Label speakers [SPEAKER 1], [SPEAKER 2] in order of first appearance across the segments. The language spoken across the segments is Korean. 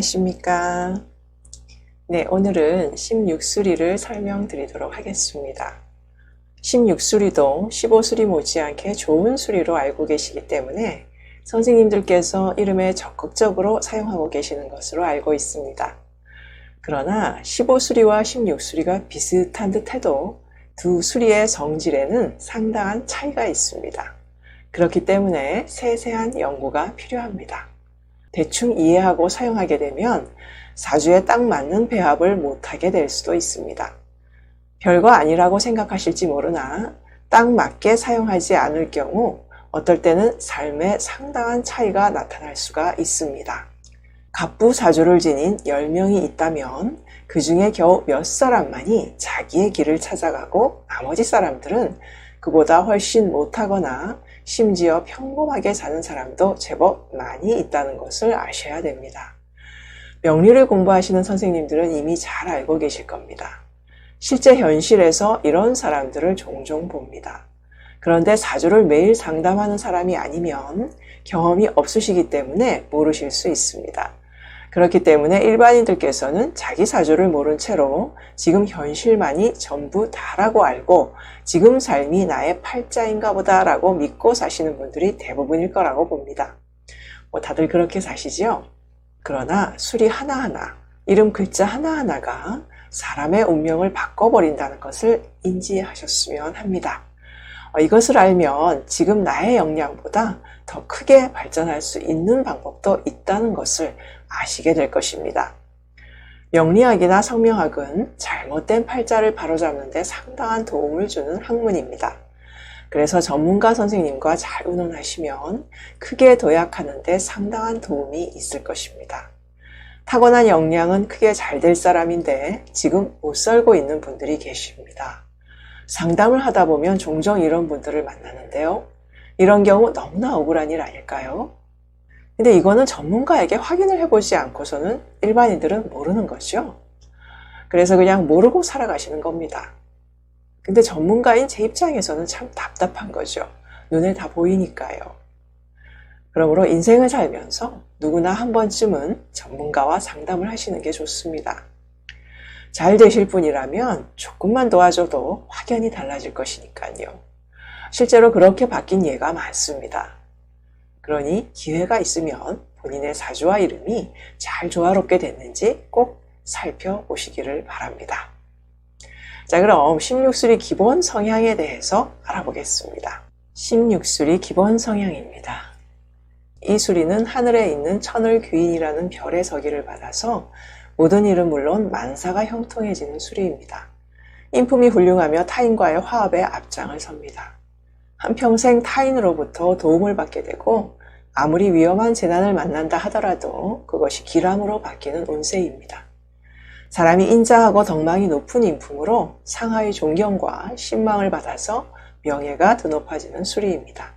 [SPEAKER 1] 안녕하십니까? 네, 오늘은 16수리를 설명드리도록 하겠습니다. 16수리도 15수리 못지않게 좋은 수리로 알고 계시기 때문에 선생님들께서 이름에 적극적으로 사용하고 계시는 것으로 알고 있습니다. 그러나 15수리와 16수리가 비슷한 듯 해도 두 수리의 성질에는 상당한 차이가 있습니다. 그렇기 때문에 세세한 연구가 필요합니다. 대충 이해하고 사용하게 되면 사주에 딱 맞는 배합을 못하게 될 수도 있습니다. 별거 아니라고 생각하실지 모르나 딱 맞게 사용하지 않을 경우 어떨 때는 삶에 상당한 차이가 나타날 수가 있습니다. 갑부 사주를 지닌 10명이 있다면 그 중에 겨우 몇 사람만이 자기의 길을 찾아가고 나머지 사람들은 그보다 훨씬 못하거나 심지어 평범하게 사는 사람도 제법 많이 있다는 것을 아셔야 됩니다. 명리를 공부하시는 선생님들은 이미 잘 알고 계실 겁니다. 실제 현실에서 이런 사람들을 종종 봅니다. 그런데 사주를 매일 상담하는 사람이 아니면 경험이 없으시기 때문에 모르실 수 있습니다. 그렇기 때문에 일반인들께서는 자기 사주를 모른 채로 지금 현실만이 전부 다라고 알고 지금 삶이 나의 팔자인가 보다 라고 믿고 사시는 분들이 대부분일 거라고 봅니다. 다들 그렇게 사시죠? 그러나 수리 하나하나, 이름 글자 하나하나가 사람의 운명을 바꿔버린다는 것을 인지하셨으면 합니다. 이것을 알면 지금 나의 역량보다 더 크게 발전할 수 있는 방법도 있다는 것을 아시게 될 것입니다. 명리학이나 성명학은 잘못된 팔자를 바로잡는 데 상당한 도움을 주는 학문입니다. 그래서 전문가 선생님과 잘 의논하시면 크게 도약하는 데 상당한 도움이 있을 것입니다. 타고난 역량은 크게 잘 될 사람인데 지금 못 살고 있는 분들이 계십니다. 상담을 하다 보면 종종 이런 분들을 만나는데요. 이런 경우 너무나 억울한 일 아닐까요? 근데 이거는 전문가에게 확인을 해보지 않고서는 일반인들은 모르는 거죠. 그래서 그냥 모르고 살아가시는 겁니다. 근데 전문가인 제 입장에서는 참 답답한 거죠. 눈에 다 보이니까요. 그러므로 인생을 살면서 누구나 한 번쯤은 전문가와 상담을 하시는 게 좋습니다. 잘 되실 분이라면 조금만 도와줘도 확연히 달라질 것이니까요. 실제로 그렇게 바뀐 예가 많습니다. 그러니 기회가 있으면 본인의 사주와 이름이 잘 조화롭게 됐는지 꼭 살펴보시기를 바랍니다. 자, 그럼 16수리 기본 성향에 대해서 알아보겠습니다. 16수리 기본 성향입니다. 이 수리는 하늘에 있는 천을귀인이라는 별의 서기를 받아서 모든 일은 물론 만사가 형통해지는 수리입니다. 인품이 훌륭하며 타인과의 화합에 앞장을 섭니다. 한평생 타인으로부터 도움을 받게 되고 아무리 위험한 재난을 만난다 하더라도 그것이 기람으로 바뀌는 운세입니다. 사람이 인자하고 덕망이 높은 인품으로 상하의 존경과 신망을 받아서 명예가 더 높아지는 수리입니다.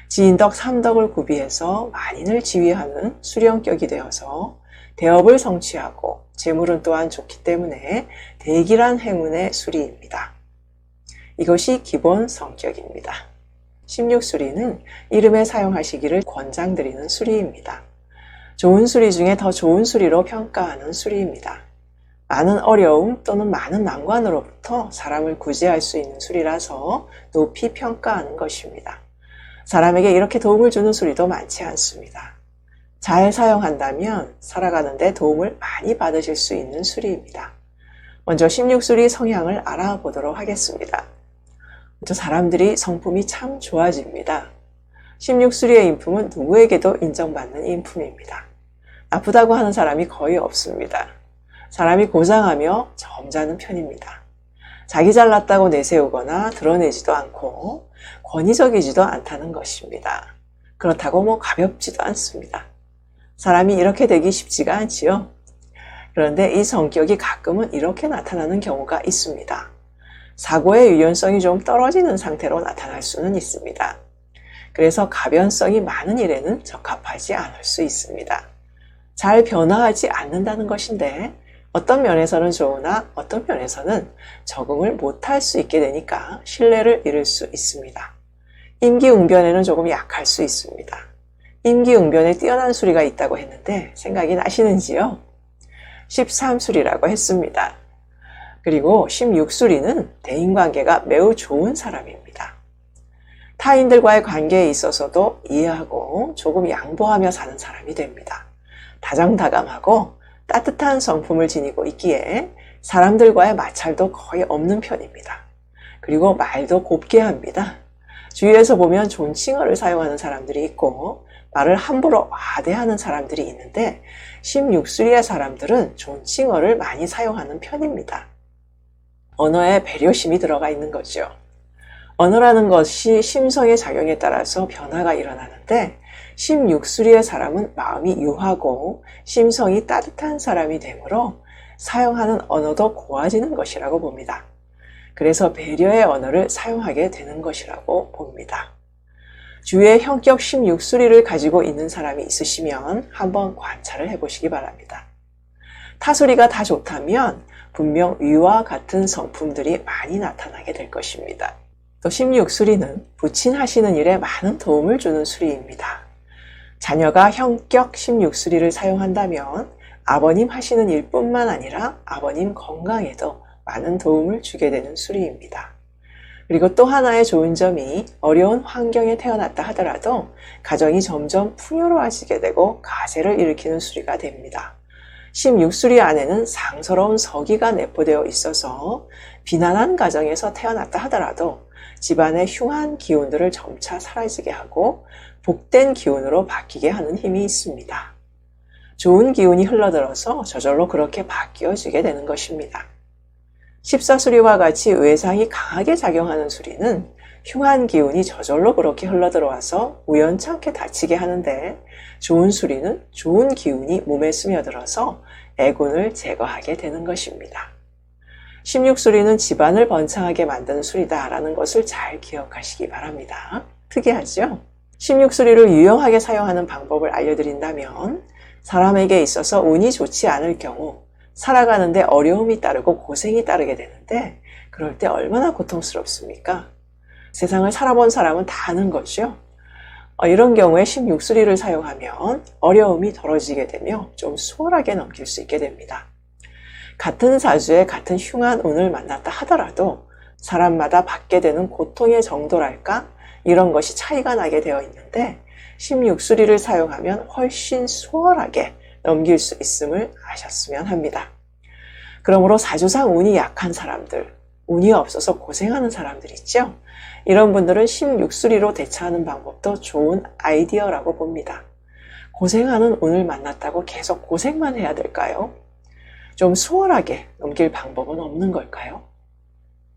[SPEAKER 1] 지인덕 삼덕을 구비해서 만인을 지휘하는 수령격이 되어서 대업을 성취하고 재물은 또한 좋기 때문에 대길한 행운의 수리입니다. 이것이 기본 성격입니다. 16수리는 이름에 사용하시기를 권장드리는 수리입니다. 좋은 수리 중에 더 좋은 수리로 평가하는 수리입니다. 많은 어려움 또는 많은 난관으로부터 사람을 구제할 수 있는 수리라서 높이 평가하는 것입니다. 사람에게 이렇게 도움을 주는 수리도 많지 않습니다. 잘 사용한다면 살아가는 데 도움을 많이 받으실 수 있는 수리입니다. 먼저 16수리 성향을 알아보도록 하겠습니다. 먼저 사람들이 성품이 참 좋아집니다. 16수리의 인품은 누구에게도 인정받는 인품입니다. 나쁘다고 하는 사람이 거의 없습니다. 사람이 고상하며 점잖은 편입니다. 자기 잘났다고 내세우거나 드러내지도 않고 권위적이지도 않다는 것입니다. 그렇다고 가볍지도 않습니다. 사람이 이렇게 되기 쉽지가 않지요. 그런데 이 성격이 가끔은 이렇게 나타나는 경우가 있습니다. 사고의 유연성이 좀 떨어지는 상태로 나타날 수는 있습니다. 그래서 가변성이 많은 일에는 적합하지 않을 수 있습니다. 잘 변화하지 않는다는 것인데 어떤 면에서는 좋으나 어떤 면에서는 적응을 못할 수 있게 되니까 신뢰를 잃을 수 있습니다. 임기응변에는 조금 약할 수 있습니다. 임기응변에 뛰어난 수리가 있다고 했는데 생각이 나시는지요? 13수리라고 했습니다. 그리고 16수리는 대인관계가 매우 좋은 사람입니다. 타인들과의 관계에 있어서도 이해하고 조금 양보하며 사는 사람이 됩니다. 다정다감하고 따뜻한 성품을 지니고 있기에 사람들과의 마찰도 거의 없는 편입니다. 그리고 말도 곱게 합니다. 주위에서 보면 존칭어를 사용하는 사람들이 있고 말을 함부로 아대하는 사람들이 있는데 16수리의 사람들은 존칭어를 많이 사용하는 편입니다. 언어에 배려심이 들어가 있는 거죠. 언어라는 것이 심성의 작용에 따라서 변화가 일어나는데 16수리의 사람은 마음이 유하고 심성이 따뜻한 사람이 되므로 사용하는 언어도 고와지는 것이라고 봅니다. 그래서 배려의 언어를 사용하게 되는 것이라고 봅니다. 주위에 형격 16수리를 가지고 있는 사람이 있으시면 한번 관찰을 해보시기 바랍니다. 타수리가 다 좋다면 분명 위와 같은 성품들이 많이 나타나게 될 것입니다. 또 16수리는 부친하시는 일에 많은 도움을 주는 수리입니다. 자녀가 형격 16수리를 사용한다면 아버님 하시는 일뿐만 아니라 아버님 건강에도 많은 도움을 주게 되는 수리입니다. 그리고 또 하나의 좋은 점이 어려운 환경에 태어났다 하더라도 가정이 점점 풍요로워지게 되고 가세를 일으키는 수리가 됩니다. 16수리 안에는 상서로운 서기가 내포되어 있어서 비난한 가정에서 태어났다 하더라도 집안의 흉한 기운들을 점차 사라지게 하고 복된 기운으로 바뀌게 하는 힘이 있습니다. 좋은 기운이 흘러들어서 저절로 그렇게 바뀌어지게 되는 것입니다. 14수리와 같이 외상이 강하게 작용하는 수리는 흉한 기운이 저절로 그렇게 흘러들어와서 우연찮게 다치게 하는데 좋은 수리는 좋은 기운이 몸에 스며들어서 애군을 제거하게 되는 것입니다. 16수리는 집안을 번창하게 만드는 수리다라는 것을 잘 기억하시기 바랍니다. 특이하죠? 16수리를 유용하게 사용하는 방법을 알려드린다면 사람에게 있어서 운이 좋지 않을 경우 살아가는데 어려움이 따르고 고생이 따르게 되는데 그럴 때 얼마나 고통스럽습니까? 세상을 살아본 사람은 다 아는 거죠. 이런 경우에 16수리를 사용하면 어려움이 덜어지게 되며 좀 수월하게 넘길 수 있게 됩니다. 같은 사주에 같은 흉한 운을 만났다 하더라도 사람마다 받게 되는 고통의 정도랄까 이런 것이 차이가 나게 되어 있는데 16수리를 사용하면 훨씬 수월하게 넘길 수 있음을 아셨으면 합니다. 그러므로 사주상 운이 약한 사람들, 운이 없어서 고생하는 사람들 있죠? 이런 분들은 16수리로 대처하는 방법도 좋은 아이디어라고 봅니다. 고생하는 운을 만났다고 계속 고생만 해야 될까요? 좀 수월하게 넘길 방법은 없는 걸까요?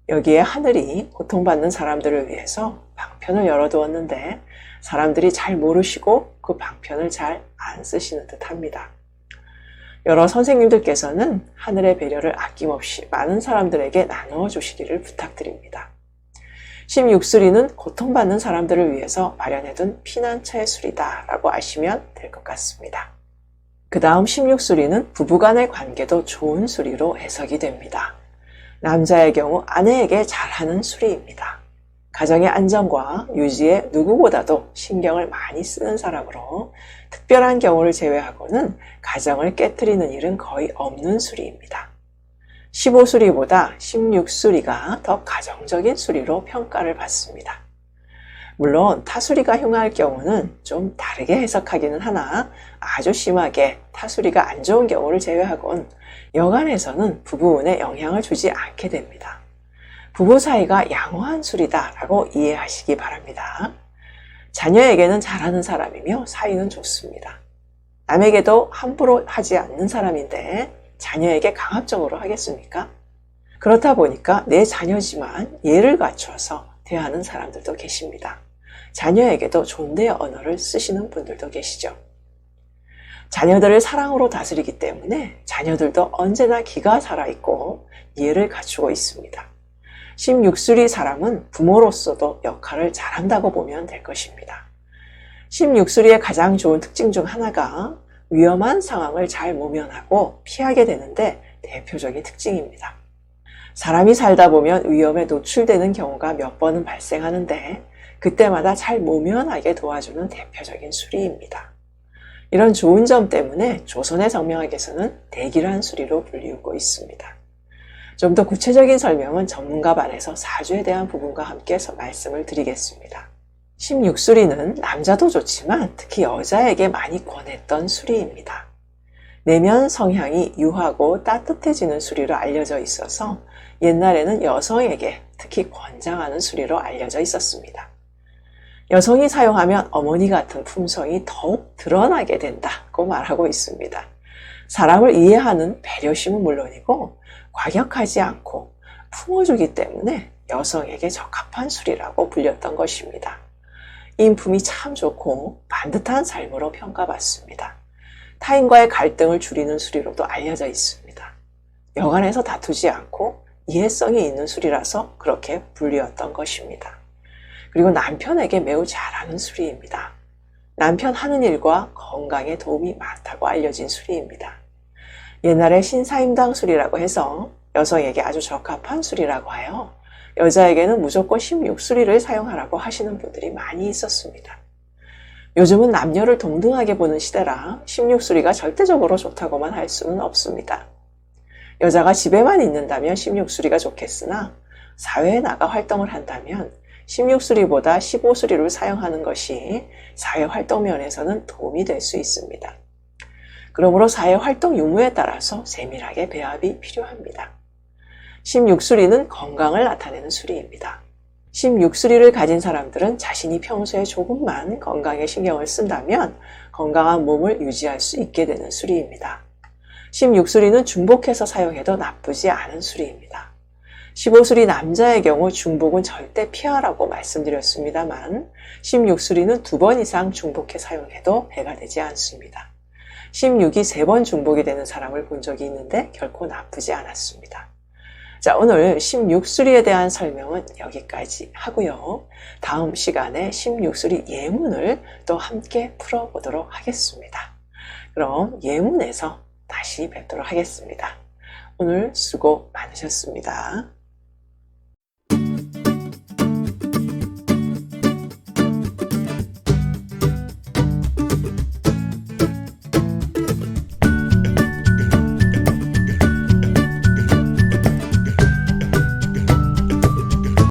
[SPEAKER 1] 여기에 하늘이 고통받는 사람들을 위해서 방편을 열어두었는데 사람들이 잘 모르시고 그 방편을 잘 안 쓰시는 듯 합니다. 여러 선생님들께서는 하늘의 배려를 아낌없이 많은 사람들에게 나누어 주시기를 부탁드립니다. 16수리는 고통받는 사람들을 위해서 마련해둔 피난처의 수리다 라고 아시면 될 것 같습니다. 그 다음 16수리는 부부간의 관계도 좋은 수리로 해석이 됩니다. 남자의 경우 아내에게 잘하는 수리입니다. 가정의 안정과 유지에 누구보다도 신경을 많이 쓰는 사람으로 특별한 경우를 제외하고는 가정을 깨트리는 일은 거의 없는 수리입니다. 15수리보다 16수리가 더 가정적인 수리로 평가를 받습니다. 물론 타수리가 흉할 경우는 좀 다르게 해석하기는 하나 아주 심하게 타수리가 안 좋은 경우를 제외하곤 여간에서는 부부운에 영향을 주지 않게 됩니다. 부부 사이가 양호한 수리다라고 이해하시기 바랍니다. 자녀에게는 잘하는 사람이며 사이는 좋습니다. 남에게도 함부로 하지 않는 사람인데 자녀에게 강압적으로 하겠습니까? 그렇다 보니까 내 자녀지만 예를 갖춰서 대하는 사람들도 계십니다. 자녀에게도 존대의 언어를 쓰시는 분들도 계시죠. 자녀들을 사랑으로 다스리기 때문에 자녀들도 언제나 기가 살아있고 예를 갖추고 있습니다. 16수리 사람은 부모로서도 역할을 잘한다고 보면 될 것입니다. 16수리의 가장 좋은 특징 중 하나가 위험한 상황을 잘 모면하고 피하게 되는데 대표적인 특징입니다. 사람이 살다 보면 위험에 노출되는 경우가 몇 번은 발생하는데 그때마다 잘 모면하게 도와주는 대표적인 수리입니다. 이런 좋은 점 때문에 조선의 성명학에서는 대기란 수리로 불리우고 있습니다. 좀 더 구체적인 설명은 전문가반에서 사주에 대한 부분과 함께 말씀을 드리겠습니다. 심육수리는 남자도 좋지만 특히 여자에게 많이 권했던 수리입니다. 내면 성향이 유하고 따뜻해지는 수리로 알려져 있어서 옛날에는 여성에게 특히 권장하는 수리로 알려져 있었습니다. 여성이 사용하면 어머니 같은 품성이 더욱 드러나게 된다고 말하고 있습니다. 사람을 이해하는 배려심은 물론이고 과격하지 않고 품어주기 때문에 여성에게 적합한 수리라고 불렸던 것입니다. 인품이 참 좋고 반듯한 삶으로 평가받습니다. 타인과의 갈등을 줄이는 수리로도 알려져 있습니다. 여간에서 다투지 않고 이해성이 있는 수리라서 그렇게 불리웠던 것입니다. 그리고 남편에게 매우 잘하는 수리입니다. 남편 하는 일과 건강에 도움이 많다고 알려진 수리입니다. 옛날에 신사임당 수리라고 해서 여성에게 아주 적합한 수리라고 하여 여자에게는 무조건 심육수리를 사용하라고 하시는 분들이 많이 있었습니다. 요즘은 남녀를 동등하게 보는 시대라 심육수리가 절대적으로 좋다고만 할 수는 없습니다. 여자가 집에만 있는다면 심육수리가 좋겠으나 사회에 나가 활동을 한다면 심육수리보다 15수리를 사용하는 것이 사회활동 면에서는 도움이 될 수 있습니다. 그러므로 사회활동 유무에 따라서 세밀하게 배합이 필요합니다. 심육수리는 건강을 나타내는 수리입니다. 심육수리를 가진 사람들은 자신이 평소에 조금만 건강에 신경을 쓴다면 건강한 몸을 유지할 수 있게 되는 수리입니다. 심육수리는 중복해서 사용해도 나쁘지 않은 수리입니다. 15수리 남자의 경우 중복은 절대 피하라고 말씀드렸습니다만 16수리는 2번 이상 중복해 사용해도 해가 되지 않습니다. 16이 3번 중복이 되는 사람을 본 적이 있는데 결코 나쁘지 않았습니다. 자, 오늘 16수리에 대한 설명은 여기까지 하고요. 다음 시간에 16수리 예문을 또 함께 풀어보도록 하겠습니다. 그럼 예문에서 다시 뵙도록 하겠습니다. 오늘 수고 많으셨습니다.